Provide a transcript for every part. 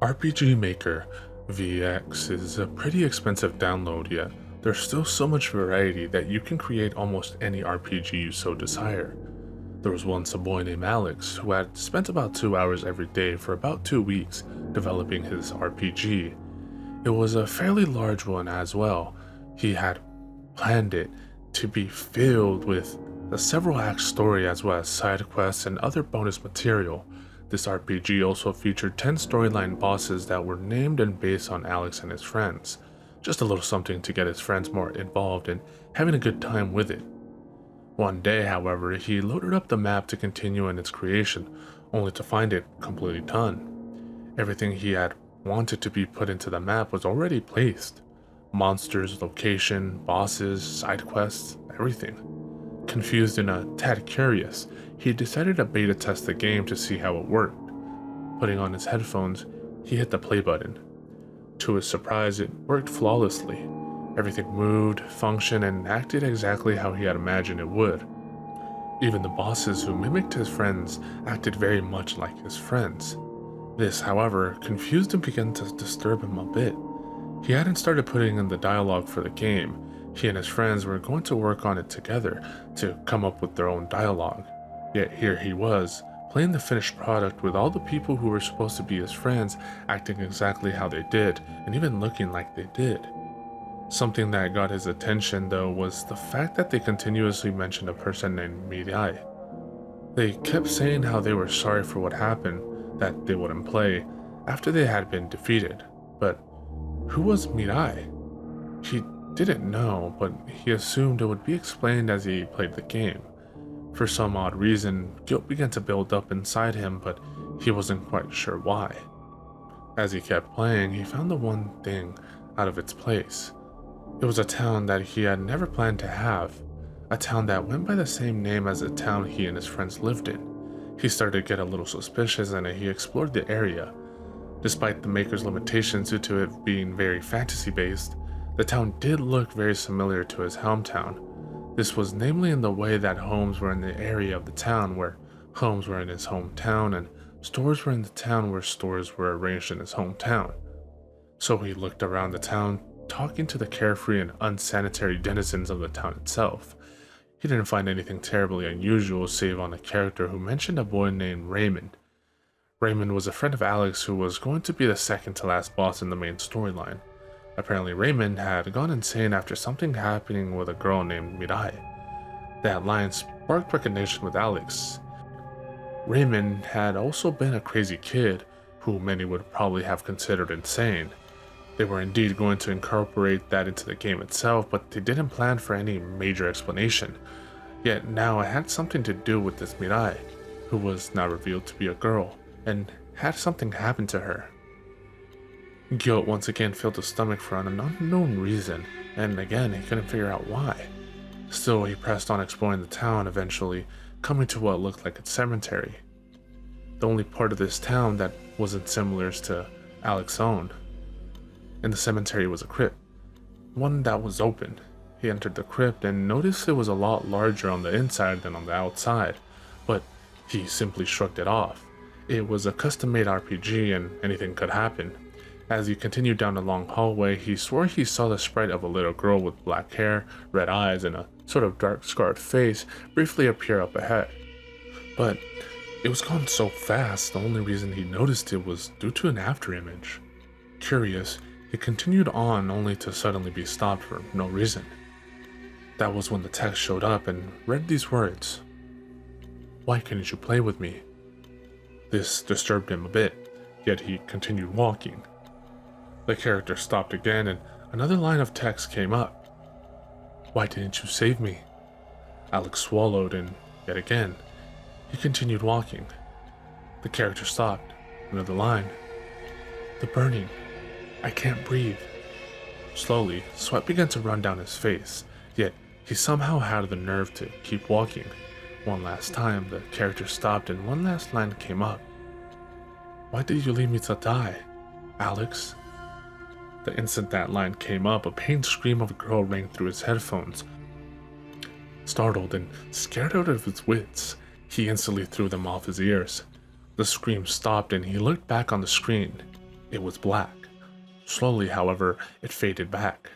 RPG Maker VX is a pretty expensive download, yet there's still so much variety that you can create almost any RPG you so desire. There was once a boy named Alex who had spent about 2 hours every day for about 2 weeks developing his RPG. It was a fairly large one as well. He had planned it to be filled with a several act story as well as side quests and other bonus material. This RPG also featured 10 storyline bosses that were named and based on Alex and his friends. Just a little something to get his friends more involved and having a good time with it. One day, however, he loaded up the map to continue in its creation, only to find it completely done. Everything he had wanted to be put into the map was already placed. Monsters, location, bosses, side quests, everything. Confused and a tad curious, he decided to beta test the game to see how it worked. Putting on his headphones, he hit the play button. To his surprise, it worked flawlessly. Everything moved, functioned, and acted exactly how he had imagined it would. Even the bosses who mimicked his friends acted very much like his friends. This, however, confused and began to disturb him a bit. He hadn't started putting in the dialogue for the game. He and his friends were going to work on it together to come up with their own dialogue. Yet here he was, playing the finished product with all the people who were supposed to be his friends acting exactly how they did, and even looking like they did. Something that got his attention, though, was the fact that they continuously mentioned a person named Mirai. They kept saying how they were sorry for what happened, that they wouldn't play, after they had been defeated. But who was Mirai? He didn't know, but he assumed it would be explained as he played the game. For some odd reason, guilt began to build up inside him, but he wasn't quite sure why. As he kept playing, he found the one thing out of its place. It was a town that he had never planned to have, a town that went by the same name as the town he and his friends lived in. He started to get a little suspicious and he explored the area. Despite the maker's limitations due to it being very fantasy-based, the town did look very similar to his hometown. This was namely in the way that homes were in the area of the town where homes were in his hometown and stores were in the town where stores were arranged in his hometown. So he looked around the town, talking to the carefree and unsanitary denizens of the town itself. He didn't find anything terribly unusual save on a character who mentioned a boy named Raymond. Raymond was a friend of Alex who was going to be the second to last boss in the main storyline. Apparently Raymond had gone insane after something happening with a girl named Mirai. That line sparked recognition with Alex. Raymond had also been a crazy kid, who many would probably have considered insane. They were indeed going to incorporate that into the game itself, but they didn't plan for any major explanation. Yet now it had something to do with this Mirai, who was now revealed to be a girl, and had something happen to her. Guilt once again filled his stomach for an unknown reason, and again he couldn't figure out why. Still, he pressed on exploring the town, eventually coming to what looked like a cemetery. The only part of this town that wasn't similar to Alex's own. In the cemetery was a crypt, one that was open. He entered the crypt and noticed it was a lot larger on the inside than on the outside, but he simply shrugged it off. It was a custom-made RPG and anything could happen. As he continued down the long hallway, he swore he saw the sprite of a little girl with black hair, red eyes, and a sort of dark scarred face briefly appear up ahead. But it was gone so fast, the only reason he noticed it was due to an afterimage. Curious, he continued on only to suddenly be stopped for no reason. That was when the text showed up and read these words: "Why couldn't you play with me?" This disturbed him a bit, yet he continued walking. The character stopped again and another line of text came up. "Why didn't you save me?" Alex swallowed and yet again, he continued walking. The character stopped. Another line. "The burning. I can't breathe." Slowly, sweat began to run down his face, yet he somehow had the nerve to keep walking. One last time, the character stopped and one last line came up. "Why did you leave me to die, Alex?" The instant that line came up, a pained scream of a girl rang through his headphones. Startled and scared out of his wits, he instantly threw them off his ears. The scream stopped and he looked back on the screen. It was black. Slowly, however, it faded back.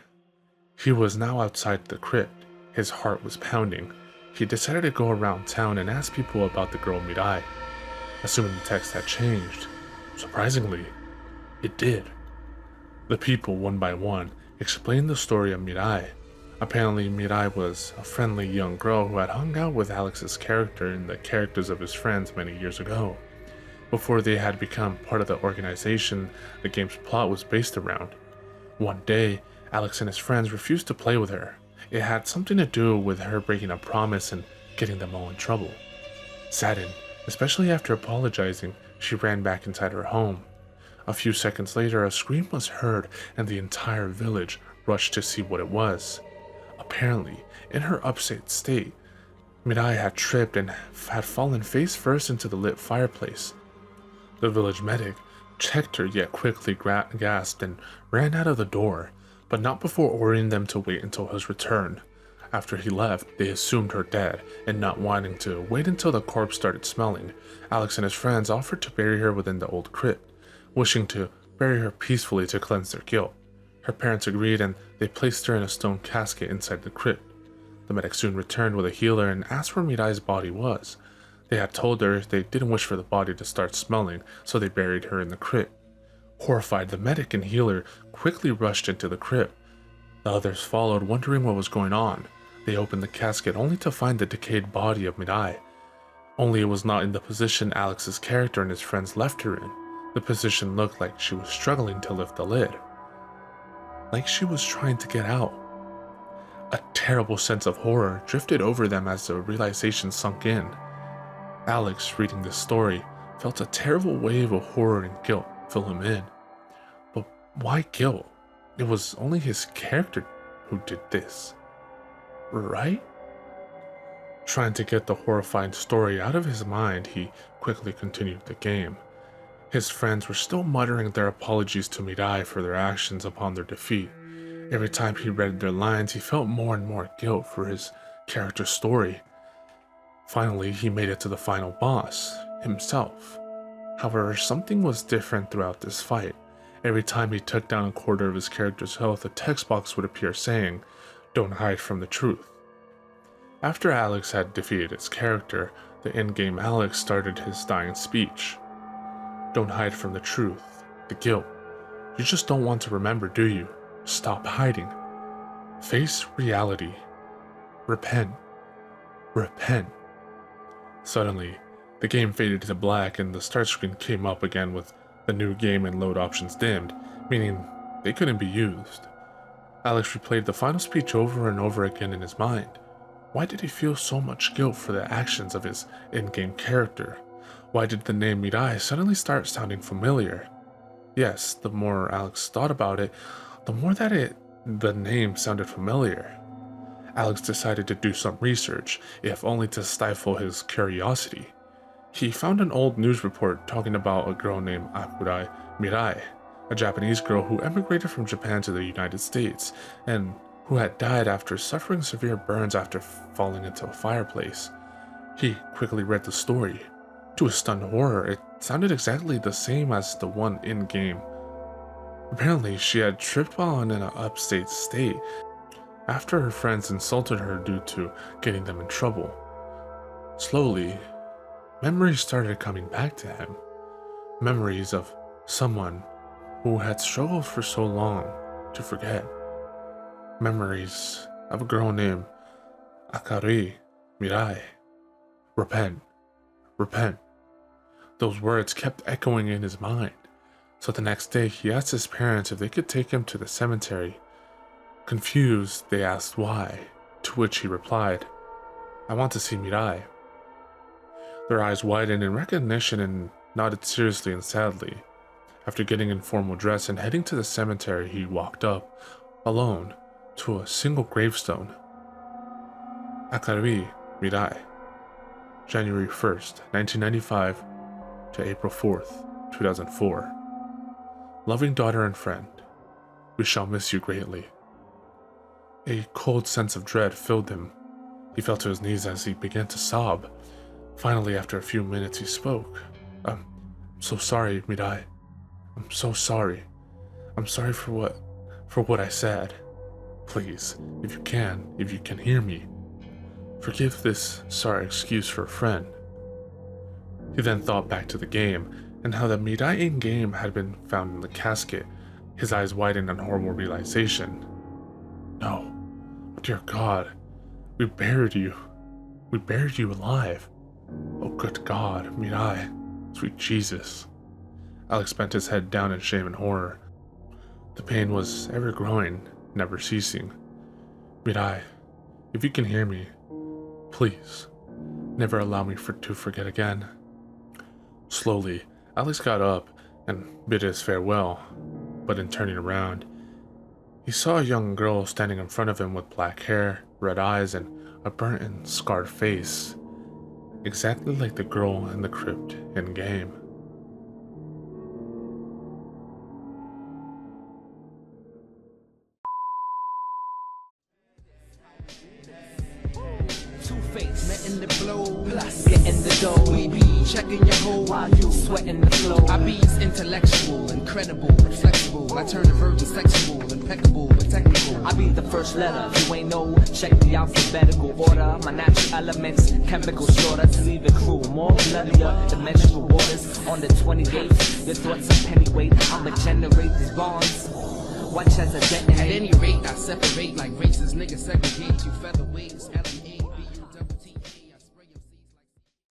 He was now outside the crypt. His heart was pounding. He decided to go around town and ask people about the girl Mirai, assuming the text had changed. Surprisingly, it did. The people, one by one, explained the story of Mirai. Apparently, Mirai was a friendly young girl who had hung out with Alex's character and the characters of his friends many years ago, before they had become part of the organization the game's plot was based around. One day, Alex and his friends refused to play with her. It had something to do with her breaking a promise and getting them all in trouble. Saddened, especially after apologizing, she ran back inside her home. A few seconds later, a scream was heard and the entire village rushed to see what it was. Apparently, in her upset state, Mirai had tripped and had fallen face first into the lit fireplace. The village medic checked her, yet quickly gasped and ran out of the door, but not before ordering them to wait until his return. After he left, they assumed her dead, and not wanting to wait until the corpse started smelling, Alex and his friends offered to bury her within the old crypt, wishing to bury her peacefully to cleanse their guilt. Her parents agreed, and they placed her in a stone casket inside the crypt. The medic soon returned with a healer and asked where Mirai's body was. They had told her they didn't wish for the body to start smelling, so they buried her in the crypt. Horrified, the medic and healer quickly rushed into the crypt. The others followed, wondering what was going on. They opened the casket only to find the decayed body of Mirai. Only it was not in the position Alex's character and his friends left her in. The position looked like she was struggling to lift the lid, like she was trying to get out. A terrible sense of horror drifted over them as the realization sunk in. Alex, reading this story, felt a terrible wave of horror and guilt fill him in. But why guilt? It was only his character who did this, right? Trying to get the horrifying story out of his mind, he quickly continued the game. His friends were still muttering their apologies to Mirai for their actions upon their defeat. Every time he read their lines, he felt more and more guilt for his character's story. Finally, he made it to the final boss, himself. However, something was different throughout this fight. Every time he took down a quarter of his character's health, a text box would appear saying, "Don't hide from the truth." After Alex had defeated his character, the in-game Alex started his dying speech. "Don't hide from the truth, the guilt. You just don't want to remember, do you? Stop hiding. Face reality. Repent. Repent." Suddenly, the game faded to black and the start screen came up again with the new game and load options dimmed, meaning they couldn't be used. Alex replayed the final speech over and over again in his mind. Why did he feel so much guilt for the actions of his in-game character? Why did the name Mirai suddenly start sounding familiar? Yes, the more Alex thought about it, the more that the name sounded familiar. Alex decided to do some research, if only to stifle his curiosity. He found an old news report talking about a girl named Akarui Mirai, a Japanese girl who emigrated from Japan to the United States, and who had died after suffering severe burns after falling into a fireplace. He quickly read the story. To his stunned horror, it sounded exactly the same as the one in-game. Apparently, she had tripped while in an upstate state after her friends insulted her due to getting them in trouble. Slowly, memories started coming back to him. Memories of someone who had struggled for so long to forget. Memories of a girl named Akarui Mirai. Repent. Repent. Those words kept echoing in his mind. So the next day, he asked his parents if they could take him to the cemetery. Confused, they asked why, to which he replied, "I want to see Mirai." Their eyes widened in recognition and nodded seriously and sadly. After getting in formal dress and heading to the cemetery, he walked up, alone, to a single gravestone. Akarui Mirai, January 1st, 1995 to April 4th, 2004. Loving daughter and friend, we shall miss you greatly. A cold sense of dread filled him. He fell to his knees as he began to sob. Finally, after a few minutes, he spoke. "I'm so sorry, Mirai. I'm so sorry. I'm sorry for what I said. Please, if you can hear me, forgive this sorry excuse for a friend." He then thought back to the game and how the Mirai in-game had been found in the casket. His eyes widened in horrible realization. No, dear God, we buried you. We buried you alive. Oh, good God, Mirai, sweet Jesus. Alex bent his head down in shame and horror. The pain was ever growing, never ceasing. Mirai, if you can hear me, please, never allow me to forget again. Slowly, Alex got up and bid his farewell, but in turning around, he saw a young girl standing in front of him with black hair, red eyes, and a burnt and scarred face, exactly like the girl in the crypt in-game. Two-Face, letting the blow, getting the dough. We be checking your hoe while you sweating the flow. I be's intellectual, incredible, and flexible. I turn the virgin sexual, impeccable, but technical. I be the first letter, you ain't know. Check the alphabetical order. My natural elements, chemical slaughter to leave it cruel. More bloodier than menstrual waters. On the 28th, your thoughts are pennyweight. I'ma generate these bonds. Watch as I detonate. At any rate, I separate like races. Niggas segregate you featherweights.